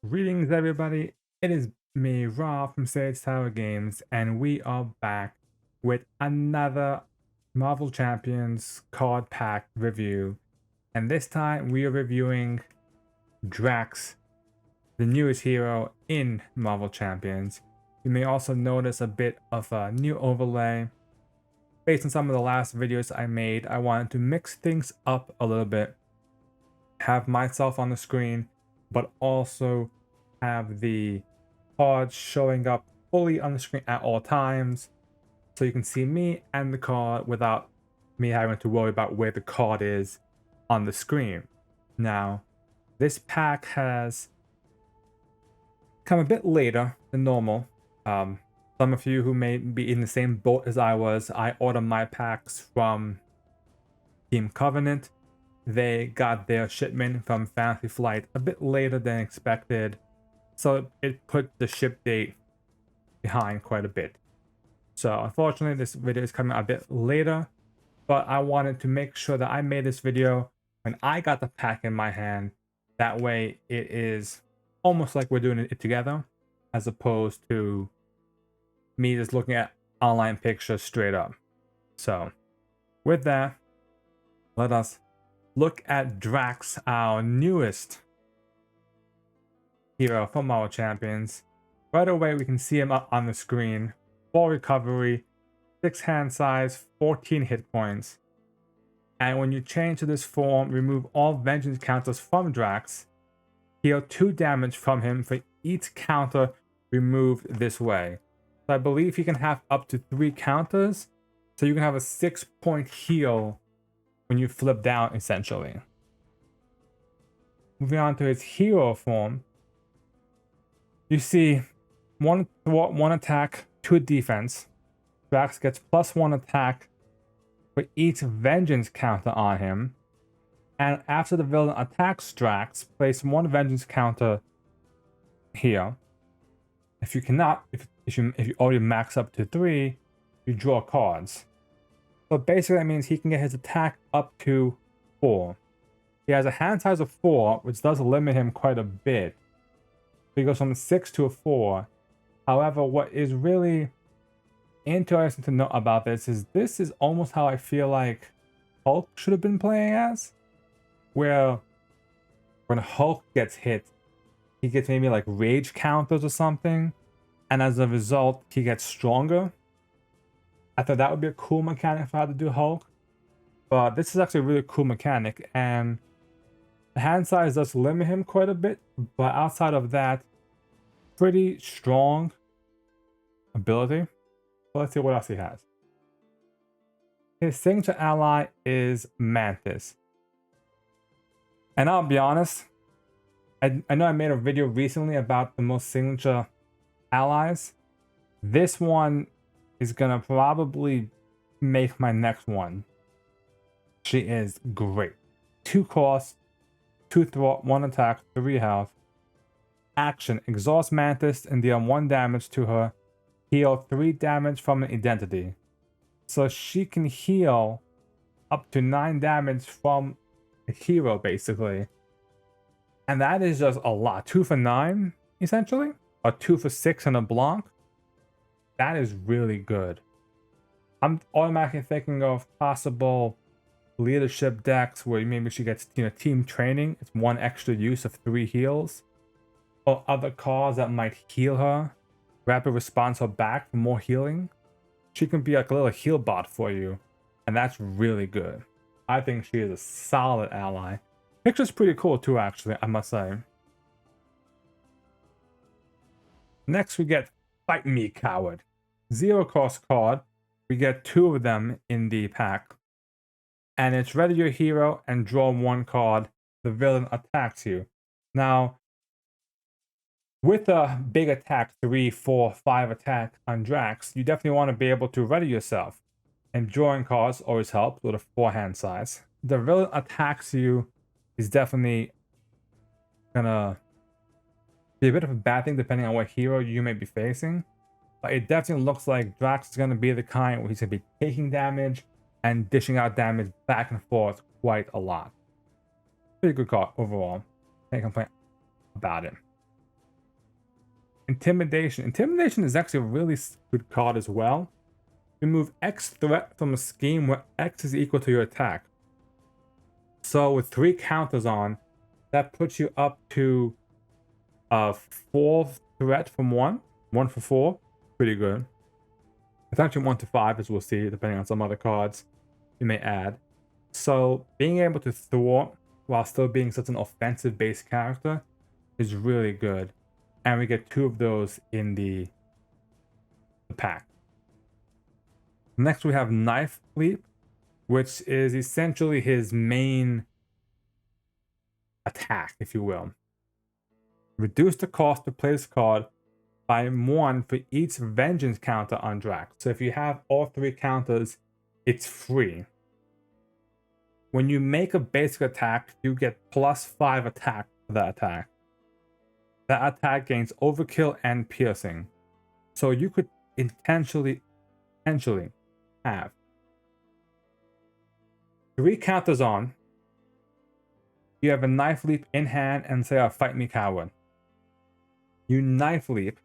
Greetings, everybody. It is me, Rob from Sage Tower Games, and we are back with another Marvel Champions card pack review. And this time we are reviewing Drax, the newest hero in Marvel Champions. You may also notice a bit of a new overlay. Based on some of the last videos I made, I wanted to mix things up a little bit, have myself on the screen, but also have the cards showing up fully on the screen at all times, so you can see me and the card without me having to worry about where the card is on the screen. Now, this pack has come a bit later than normal. Some of you who may be in the same boat as I was, I ordered my packs from Team Covenant. They got their shipment from Fantasy Flight a bit later than expected, so it put the ship date behind quite a bit. So unfortunately, this video is coming a bit later, but I wanted to make sure that I made this video when I got the pack in my hand. That way it is almost like we're doing it together, as opposed to me just looking at online pictures straight up. So with that, let us look at Drax, our newest hero from our champions. Right away, we can see him up on the screen. 4 recovery, 6 hand size, 14 hit points. And when you change to this form, remove all vengeance counters from Drax. Heal 2 damage from him for each counter removed this way. So I believe he can have up to 3 counters. So you can have a 6-point heal when you flip down, essentially. Moving on to his hero form, you see 1 thwart, 1 attack, 2 defense. Drax gets +1 attack for each vengeance counter on him. And after the villain attacks Drax, place 1 vengeance counter here. If you cannot, if you already max up to 3, you draw cards. So basically that means he can get his attack up to 4. He has a hand size of 4, which does limit him quite a bit. So he goes from a 6 to a 4. However, what is really interesting to note about this is almost how I feel like Hulk should have been playing as. Where when Hulk gets hit, he gets maybe like rage counters or something. And as a result, he gets stronger. I thought that would be a cool mechanic for how to do Hulk. But this is actually a really cool mechanic. And the hand size does limit him quite a bit. But outside of that, pretty strong ability. So let's see what else he has. His signature ally is Mantis. And I'll be honest, I know I made a video recently about the most signature allies. This one is gonna probably make my next one. She is great. 2 cost, 2 thwart, 1 attack, 3 health. Action: exhaust Mantis and deal 1 damage to her. Heal 3 damage from an identity. So she can heal up to 9 damage from a hero, basically. And that is just a lot. 2 for 9, essentially. Or 2 for 6 in a block. That is really good. I'm automatically thinking of possible leadership decks where maybe she gets team training. It's 1 extra use of 3 heals. Or other cards that might heal her. Rapid response her back for more healing. She can be like a little heal bot for you. And that's really good. I think she is a solid ally. Picture's pretty cool too, actually, I must say. Next we get Fight Me, Coward. 0 cost card. We get 2 of them in the pack. And it's ready your hero and draw 1 card. The villain attacks you. Now, with a big attack, 3, 4, 5 attack on Drax, you definitely want to be able to ready yourself. And drawing cards always helps with a 4 hand size. The villain attacks you is definitely gonna be a bit of a bad thing depending on what hero you may be facing. But it definitely looks like Drax is gonna be the kind where he's gonna be taking damage and dishing out damage back and forth quite a lot. Pretty good card overall. Can't complain about it. Intimidation. Intimidation is actually a really good card as well. Remove X threat from a scheme where X is equal to your attack. So with 3 counters on, that puts you up to 4 threat from 1. 1 for 4. Pretty good. It's actually 1 to 5, as we'll see, depending on some other cards you may add. So being able to thwart while still being such an offensive based character is really good. And we get 2 of those in the pack. Next we have Knife Leap, which is essentially his main attack, if you will. Reduce the cost to play this card by 1 for each vengeance counter on Drax. So if you have all 3 counters, it's free. When you make a basic attack, you get +5 attack for that attack. That attack gains overkill and piercing. So you could intentionally have 3 counters on. You have a Knife Leap in hand and say, oh, fight me, coward. You Knife Leap,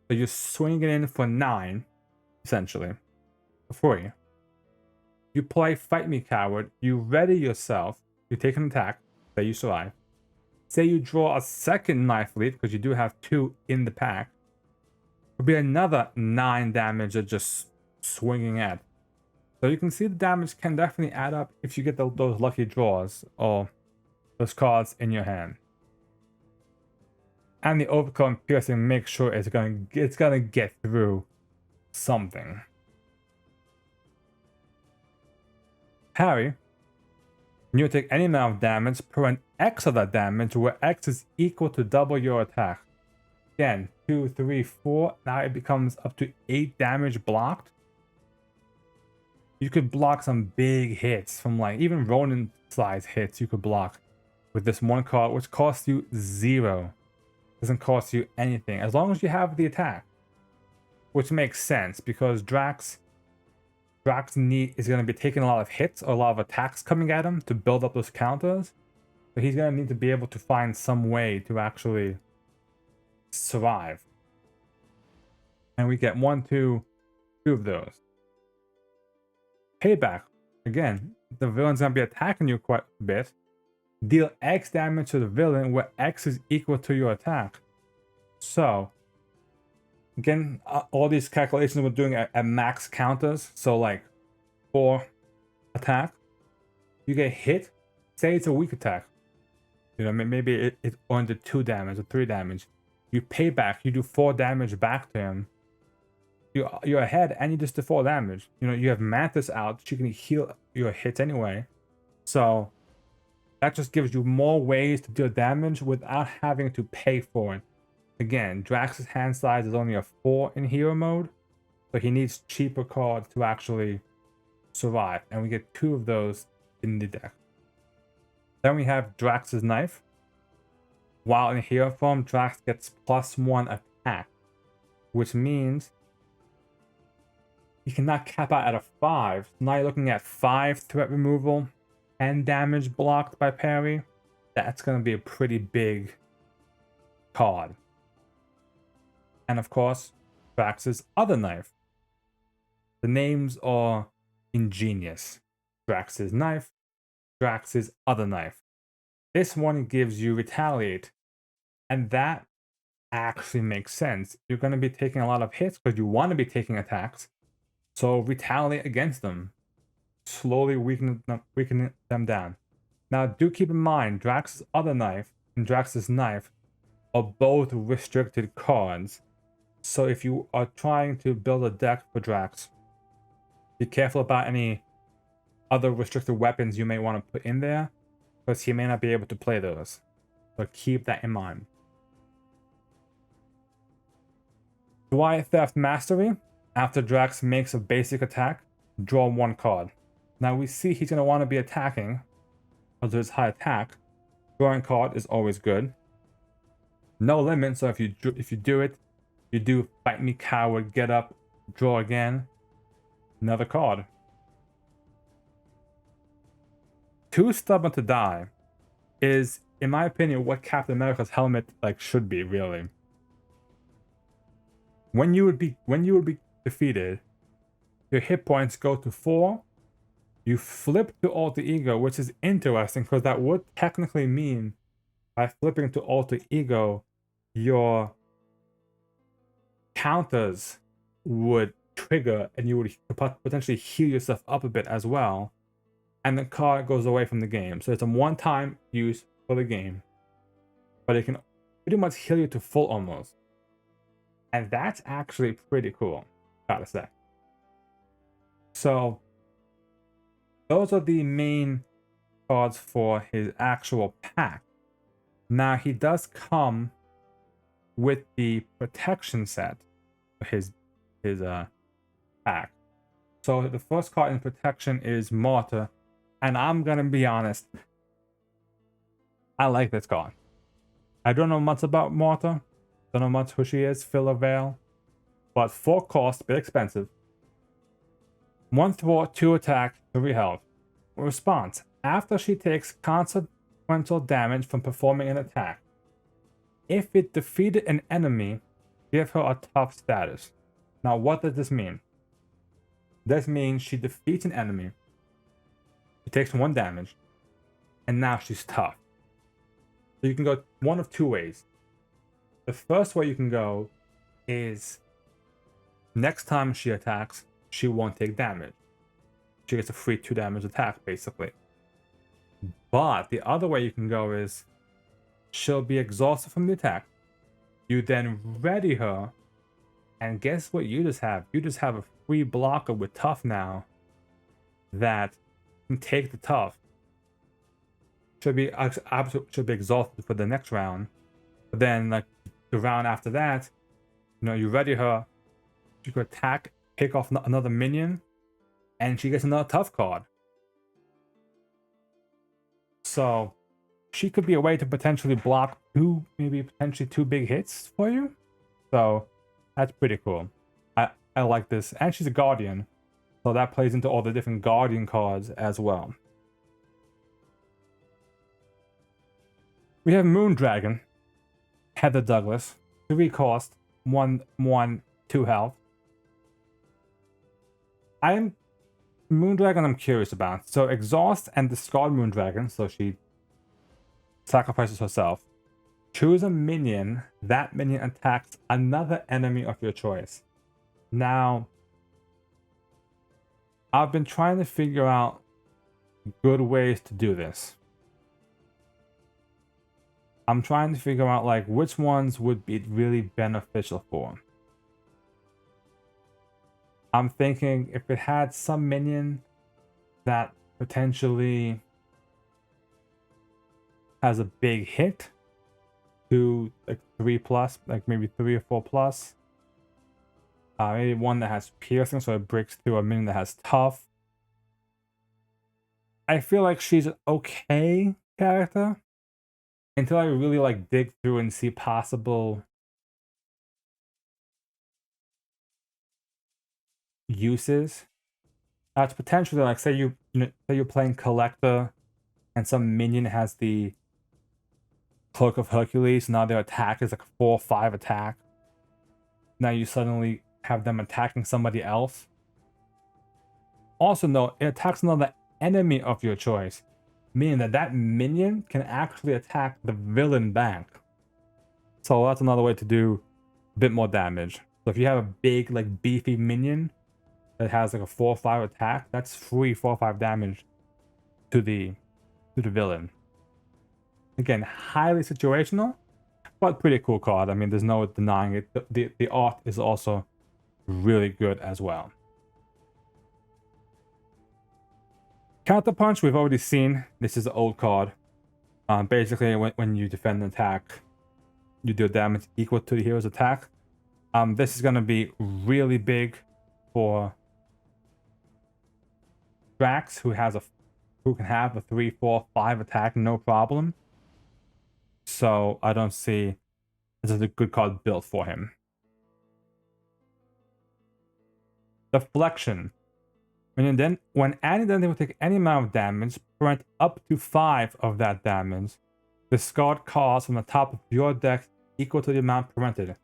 so you're swinging it in for 9, essentially, for free. You play Fight Me, Coward. You ready yourself. You take an attack that you survive. Say you draw a second Knife Leap, because you do have 2 in the pack. It'll be another 9 damage of just swinging at. So you can see the damage can definitely add up if you get those lucky draws or those cards in your hand. And the overkill and piercing make sure it's gonna get through something. Parry. You take any amount of damage per an X of that damage, where X is equal to double your attack. Again, 2, 3, 4. Now it becomes up to 8 damage blocked. You could block some big hits from like even Ronin size hits you could block with this one card, which costs you 0. Doesn't cost you anything as long as you have the attack, which makes sense because Drax is going to be taking a lot of hits or a lot of attacks coming at him to build up those counters. So he's going to need to be able to find some way to actually survive. And we get 1, 2 of those. Payback. Again, the villain's going to be attacking you quite a bit. Deal X damage to the villain where X is equal to your attack. So, again, all these calculations we're doing at max counters. So like 4 attack, you get hit. Say it's a weak attack. You know, maybe it only did 2 damage or 3 damage. You pay back. You do 4 damage back to him. You're ahead, and you just do 4 damage. You know, you have Mantis out. She can heal your hits anyway. So that just gives you more ways to deal damage without having to pay for it. Again, Drax's hand size is only a 4 in hero mode, so he needs cheaper cards to actually survive. And we get 2 of those in the deck. Then we have Drax's Knife. While in hero form, Drax gets +1 attack, which means he cannot cap out at a 5. Now you're looking at 5 threat removal and damage blocked by parry. That's going to be a pretty big card. And of course, Drax's other knife. The names are ingenious. Drax's Knife, Drax's other knife. This one gives you Retaliate. And that actually makes sense. You're going to be taking a lot of hits because you want to be taking attacks. So retaliate against them. Slowly weakening them down. Now do keep in mind, Drax's other knife and Drax's Knife are both restricted cards. So if you are trying to build a deck for Drax, be careful about any other restricted weapons you may want to put in there, because he may not be able to play those. So keep that in mind. Dwyer Theft Mastery. After Drax makes a basic attack, draw 1 card. Now we see he's going to want to be attacking, because there's high attack. Drawing card is always good. No limit, so if you do it, you do Fight Me, Coward, get up, draw again, another card. Too Stubborn to Die is, in my opinion, what Captain America's helmet should be, really. when you would be defeated, your hit points go to 4. You flip to alter ego, which is interesting because that would technically mean by flipping to alter ego, your counters would trigger and you would potentially heal yourself up a bit as well. And the card goes away from the game. So it's a one-time use for the game, but it can pretty much heal you to full almost. And that's actually pretty cool, gotta say. So those are the main cards for his actual pack. Now he does come with the protection set for his pack. So the first card in protection is Martyr, and I'm gonna be honest, I like this card. I don't know much about Martyr, don't know much who she is, Filler Veil, but 4 cost, a bit expensive. 1 thwart, 2 attack, 3 health. Response: after she takes consequential damage from performing an attack, if it defeated an enemy, give her a tough status. Now, what does this mean? This means she defeats an enemy, she takes 1 damage, and now she's tough. So you can go one of 2 ways. The first way you can go is next time she attacks, she won't take damage. She gets a free 2 damage attack, basically. But the other way you can go is she'll be exhausted from the attack. You then ready her, and guess what you just have? You just have a free blocker with tough now that can take the tough. Should be exhausted for the next round. But then, like the round after that, you ready her. She could attack, pick off another minion, and she gets another tough card. So she could be a way to potentially block 2, maybe potentially 2 big hits for you. So that's pretty cool. I like this. And she's a guardian, so that plays into all the different guardian cards as well. We have Moondragon, Heather Douglas, 3 cost, 1/1, 2 health. Moondragon I'm curious about. So exhaust and discard Moondragon, so she sacrifices herself. Choose a minion. That minion attacks another enemy of your choice. Now, I've been trying to figure out good ways to do this. I'm trying to figure out like which ones would be really beneficial for. I'm thinking if it had some minion that potentially has a big hit to like 3+, like maybe 3 or 4+. Maybe one that has piercing, so it breaks through a minion that has tough. I feel like she's an okay character until I really like dig through and see possible uses. That's potentially like say you're playing collector and some minion has the Cloak of Hercules. Now their attack is like a 4 or 5 attack. Now you suddenly have them attacking somebody else. Also note, it attacks another enemy of your choice, meaning that minion can actually attack the villain back. So that's another way to do a bit more damage. So if you have a big, like beefy minion that has like a 4 or 5 attack, that's free 4 or 5 damage to the villain. Again, highly situational, but pretty cool card. I mean, there's no denying it. The art is also really good as well. Counterpunch, we've already seen. This is an old card. Basically, when you defend an attack, you deal damage equal to the hero's attack. This is going to be really big for Drax, who can have a 3, 4, 5 attack, no problem. So I don't see this is a good card built for him. Deflection. When an identity will take any amount of damage, prevent up to 5 of that damage. Discard cards from the top of your deck equal to the amount prevented.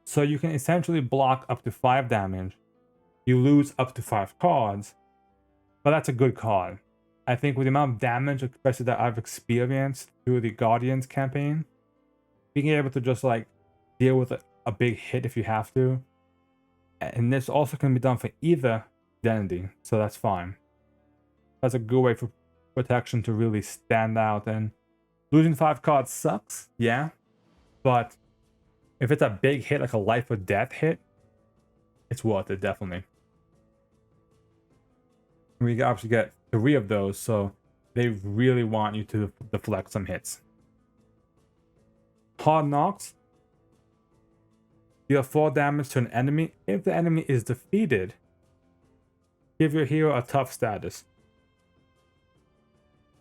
So you can essentially block up to 5 damage. You lose up to 5 cards, but that's a good card. I think with the amount of damage, especially that I've experienced through the Guardians campaign, being able to just like deal with a big hit if you have to. And this also can be done for either identity, so that's fine. That's a good way for protection to really stand out. And losing 5 cards sucks, yeah, but if it's a big hit, like a life or death hit, it's worth it, definitely. We obviously get 3 of those, so they really want you to deflect some hits. Hard Knocks. Deal 4 damage to an enemy. If the enemy is defeated, give your hero a tough status.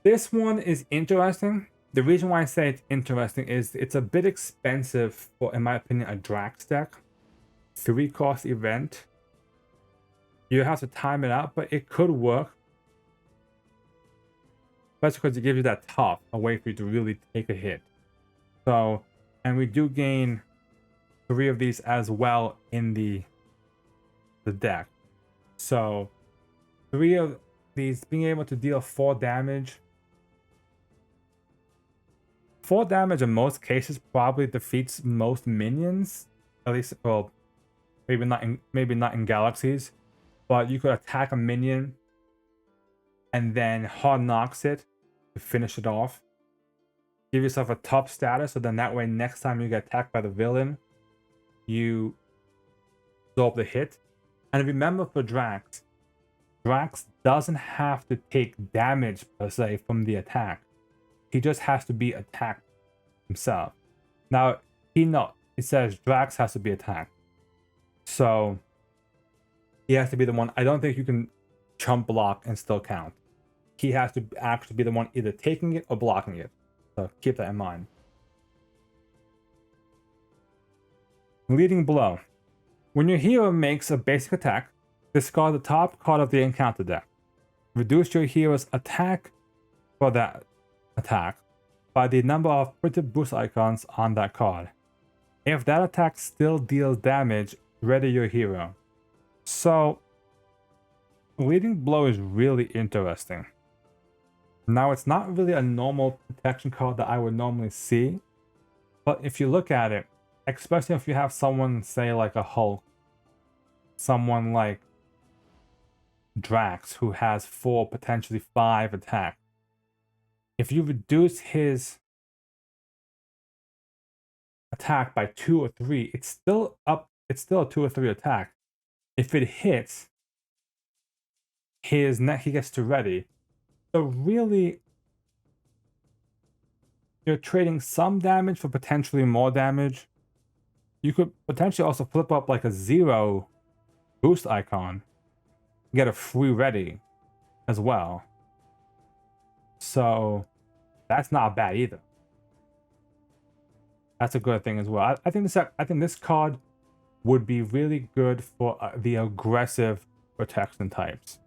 This one is interesting. The reason why I say it's interesting is it's a bit expensive for, in my opinion, a Drax deck. 3-cost event. You have to time it out, but it could work. Especially because it gives you that tough, a way for you to really take a hit. So, and we do gain 3 of these as well in the deck. So 3 of these, being able to deal 4 damage. 4 damage in most cases probably defeats most minions. At least, well, maybe not in Galaxies, but you could attack a minion and then Hard Knocks it to finish it off. Give yourself a tough status, so then that way next time you get attacked by the villain, you absorb the hit. And remember, for Drax doesn't have to take damage per se from the attack. He just has to be attacked himself. Now, it says Drax has to be attacked. So he has to be the one. I don't think you can chump block and still count. He has to actually be the one either taking it or blocking it. So keep that in mind. Leading Blow. When your hero makes a basic attack, discard the top card of the encounter deck. Reduce your hero's attack for that attack by the number of printed boost icons on that card. If that attack still deals damage, ready your hero. So, Leading Blow is really interesting. Now, it's not really a normal protection card that I would normally see, but if you look at it, especially if you have someone, say, like a Hulk, someone like Drax, who has 4, potentially 5 attack, if you reduce his attack by 2 or 3, it's still a 2 or 3 attack. If it hits, he gets to ready. So really, you're trading some damage for potentially more damage. You could potentially also flip up like a 0 boost icon, get a free ready as well. So that's not bad either. That's a good thing as well. I think this card would be really good for the aggressive protection types.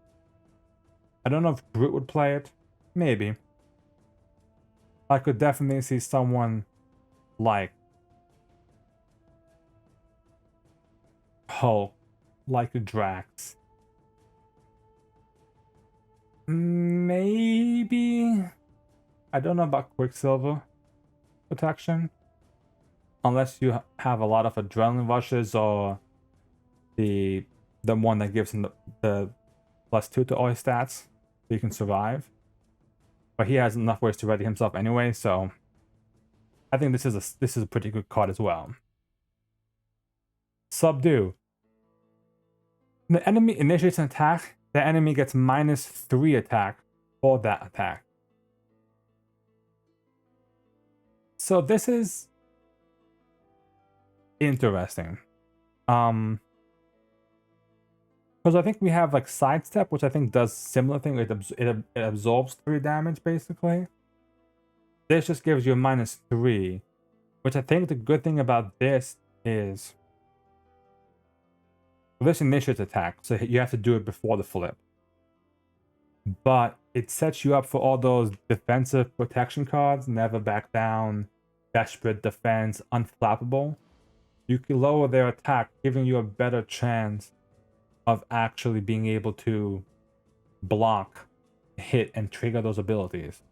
I don't know if Brute would play it. Maybe. I could definitely see someone like Hulk, like Drax. Maybe. I don't know about Quicksilver protection. Unless you have a lot of adrenaline rushes or the one that gives him the +2 to all his stats, so you can survive. But he has enough ways to ready himself anyway, so I think this is a pretty good card as well. Subdue. When the enemy initiates an attack, the enemy gets -3 attack for that attack. So this is interesting. Because I think we have like Sidestep, which I think does similar thing. It absorbs 3 damage basically. This just gives you a -3, which I think the good thing about this is this initiates attack, so you have to do it before the flip. But it sets you up for all those defensive protection cards: Never Back Down, Desperate Defense, Unflappable. you can lower their attack, giving you a better chance of actually being able to block, hit, and trigger those abilities.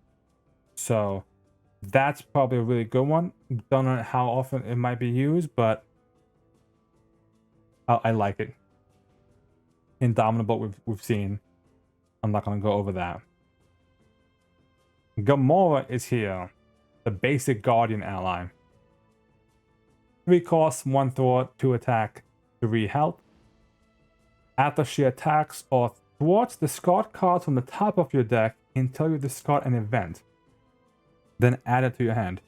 So that's probably a really good one. Don't know how often it might be used, but I like it. Indomitable we've seen. I'm not going to go over that. Gamora is here, the basic Guardian ally. 3 costs, 1 thwart, 2 attack, 3 health. After she attacks or thwarts, discard cards from the top of your deck until you discard an event. Then add it to your hand.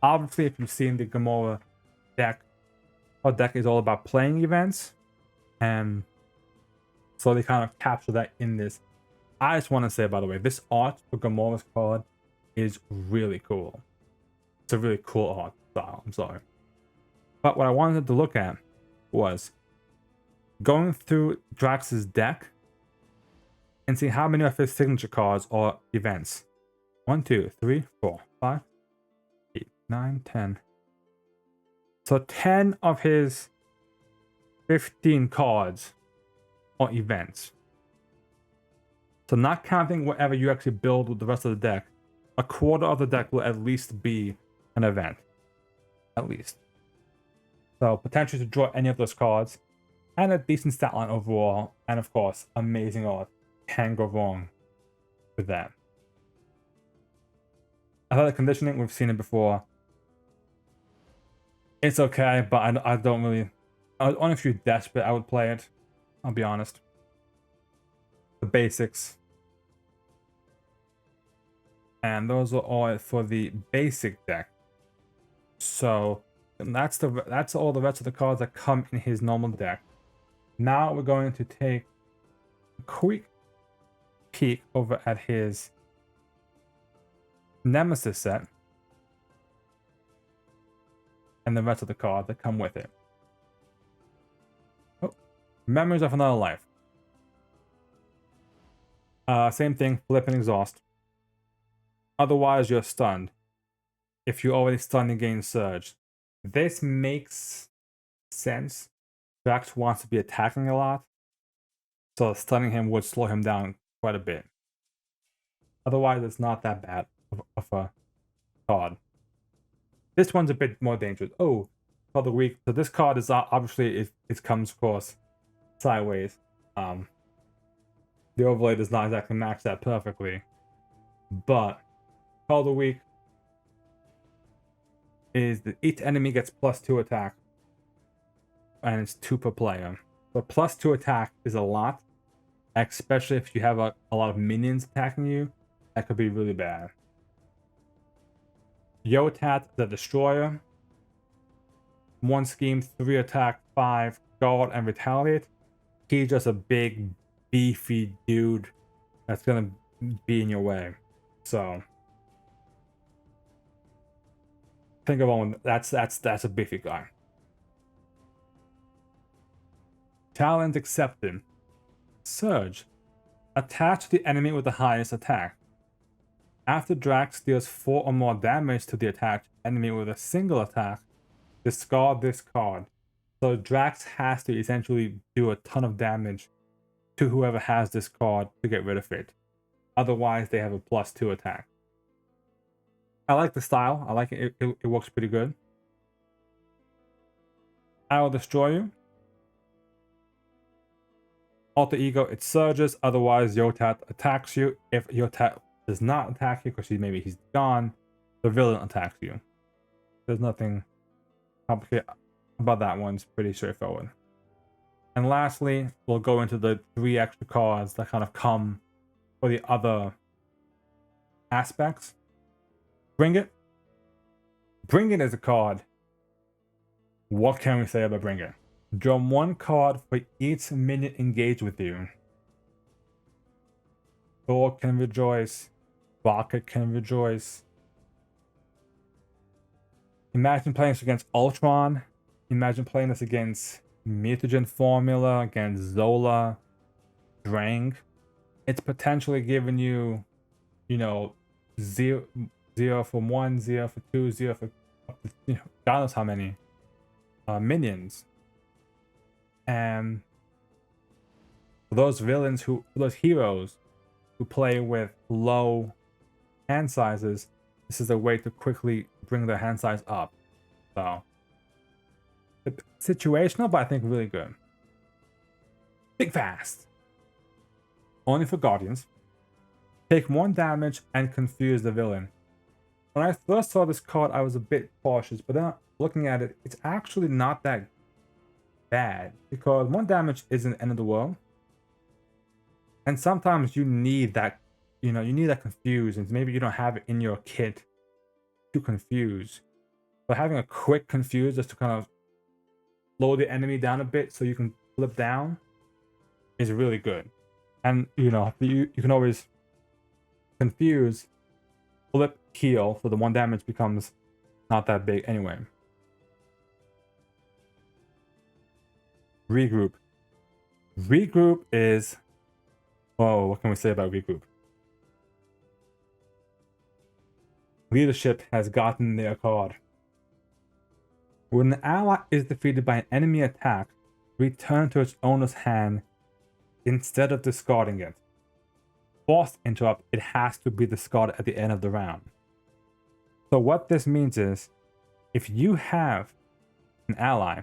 Obviously, if you've seen the Gamora deck, her deck is all about playing events, and so they kind of capture that in this. I just want to say, by the way, this art for Gamora's card is really cool. It's a really cool art style, I'm sorry. But what I wanted to look at was going through Drax's deck and see how many of his signature cards are events. 1, 2, 3, 4, 5, 8, 9, 10. So 10 of his 15 cards are events. So not counting whatever you actually build with the rest of the deck, a quarter of the deck will at least be an event. At least. So potential to draw any of those cards, and a decent stat line overall, and of course, amazing art. Can't go wrong with that. I thought the conditioning, we've seen it before. It's okay, but I don't really... Only if you're desperate, I would play it. I'll be honest. The basics. And those are all for the basic deck. So that's all the rest of the cards that come in his normal deck. Now we're going to take a quick peek over at his Nemesis set and the rest of the cards that come with it. Oh, Memories of Another Life. Same thing, flip and exhaust. Otherwise, you're stunned. If you're already stunned, you gain surge. This makes sense. Drax wants to be attacking a lot, so stunning him would slow him down quite a bit. Otherwise, it's not that bad of a card. This one's a bit more dangerous. Oh, card of the week. So this card is obviously it comes, of course, sideways. The overlay does not exactly match that perfectly, but card of the week is that each enemy gets +2 attack, and it's 2 per player. But +2 attack is a lot, especially if you have a lot of minions attacking you. That could be really bad. Yotat, the Destroyer. 1 scheme, 3 attack, 5 guard, and retaliate. He's just a big, beefy dude that's gonna be in your way. So think of one. That's a beefy guy. Challenge accepted. Surge. Attach the enemy with the highest attack. After Drax deals 4 or more damage to the attacked enemy with a single attack, discard this card. So Drax has to essentially do a ton of damage to whoever has this card to get rid of it. Otherwise, they have a +2 attack. I like the style. I like it. It works pretty good. I will destroy you. Alter Ego, it surges. Otherwise, Yotat attacks you. If Yotat does not attack you because maybe he's gone, the villain attacks you. There's nothing complicated about that one. It's pretty straightforward. And lastly, we'll go into the 3 extra cards that kind of come for the other aspects. Bring It. Bring It is a card. What can we say about Bring It? Draw 1 card for each minion engaged with you. Thor can rejoice. Rocket can rejoice. Imagine playing this against Ultron. Imagine playing this against Mutagen Formula, against Zola, Drang. It's potentially giving you, 0 for 1, 0 for 2, 0 for, God knows how many. minions. And for those heroes who play with low hand sizes, this is a way to quickly bring their hand size up. So, situational, but I think really good. Big Fast. Only for Guardians. Take 1 damage and confuse the villain. When I first saw this card, I was a bit cautious, but then looking at it, it's actually not that bad, because 1 damage isn't the end of the world. And sometimes you need that, you need that confuse, and maybe you don't have it in your kit to confuse. But having a quick confuse just to kind of slow the enemy down a bit so you can flip down is really good. And you can always confuse, flip, heal, so the 1 damage becomes not that big anyway. Regroup. Regroup is, what can we say about regroup? Leadership has gotten their card. When an ally is defeated by an enemy attack, return to its owner's hand instead of discarding it. Forced interrupt, it has to be discarded at the end of the round. So what this means is, if you have an ally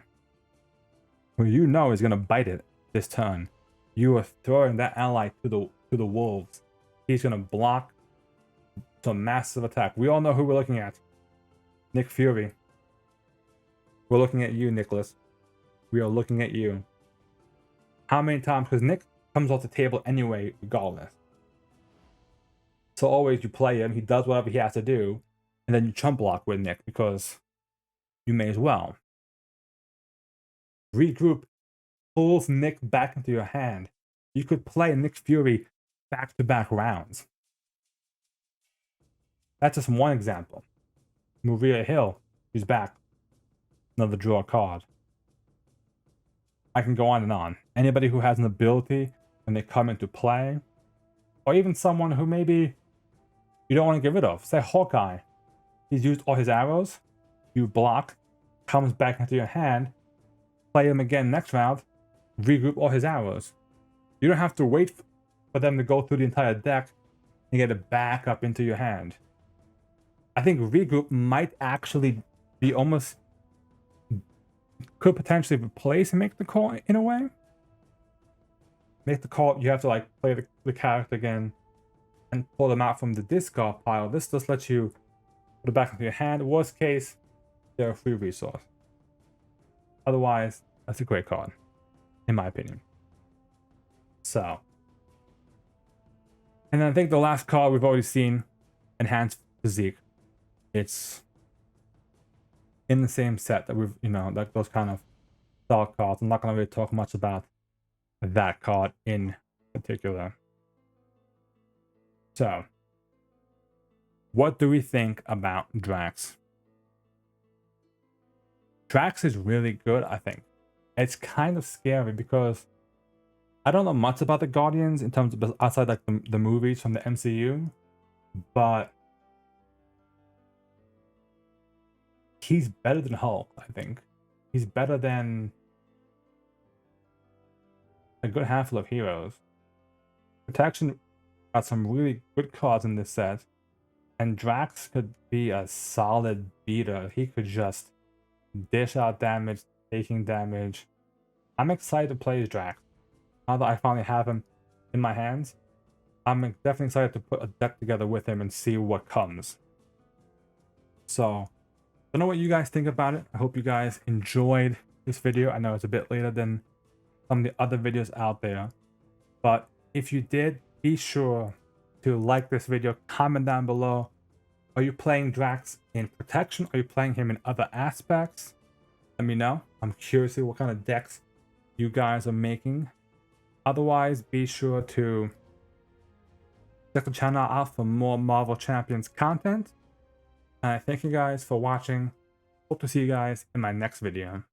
who you know is going to bite it this turn, you are throwing that ally to the wolves. He's going to block some massive attack. We all know who we're looking at. Nick Fury. We're looking at you, Nicholas. We are looking at you. How many times? Because Nick comes off the table anyway, regardless. So always you play him, he does whatever he has to do, and then you chump block with Nick because you may as well. Regroup pulls Nick back into your hand. You could play Nick Fury back-to-back rounds. That's just one example. Maria Hill, she's back. Another draw card. I can go on and on. Anybody who has an ability and they come into play, or even someone who maybe you don't want to get rid of. Say Hawkeye. He's used all his arrows. You block, comes back into your hand, play him again next round, regroup all his arrows. You don't have to wait for them to go through the entire deck and get it back up into your hand. I think regroup might actually be almost, could potentially replace and make the call in a way. Make the call, you have to like play the character again and pull them out from the discard pile. This just lets you put it back into your hand. Worst case, they're a free resource. Otherwise, that's a great card, in my opinion. So, and then I think the last card we've already seen, Enhanced Physique. It's in the same set that we've, like those kind of style cards. I'm not going to really talk much about that card in particular. So, what do we think about Drax? Drax is really good, I think. It's kind of scary because I don't know much about the Guardians in terms of outside like the movies from the MCU, but he's better than Hulk, I think. He's better than a good handful of heroes. Protection got some really good cards in this set, and Drax could be a solid beater. He could just dish out damage, taking damage. I'm excited to play as Drax. Now that I finally have him in my hands, I'm definitely excited to put a deck together with him and see what comes. So, I don't know what you guys think about it. I hope you guys enjoyed this video. I know it's a bit later than some of the other videos out there, but if you did, be sure to like this video, comment down below. Are you playing Drax in protection? Are you playing him in other aspects? Let me know. I'm curious to see what kind of decks you guys are making. Otherwise, be sure to check the channel out for more Marvel Champions content. And I thank you guys for watching. Hope to see you guys in my next video.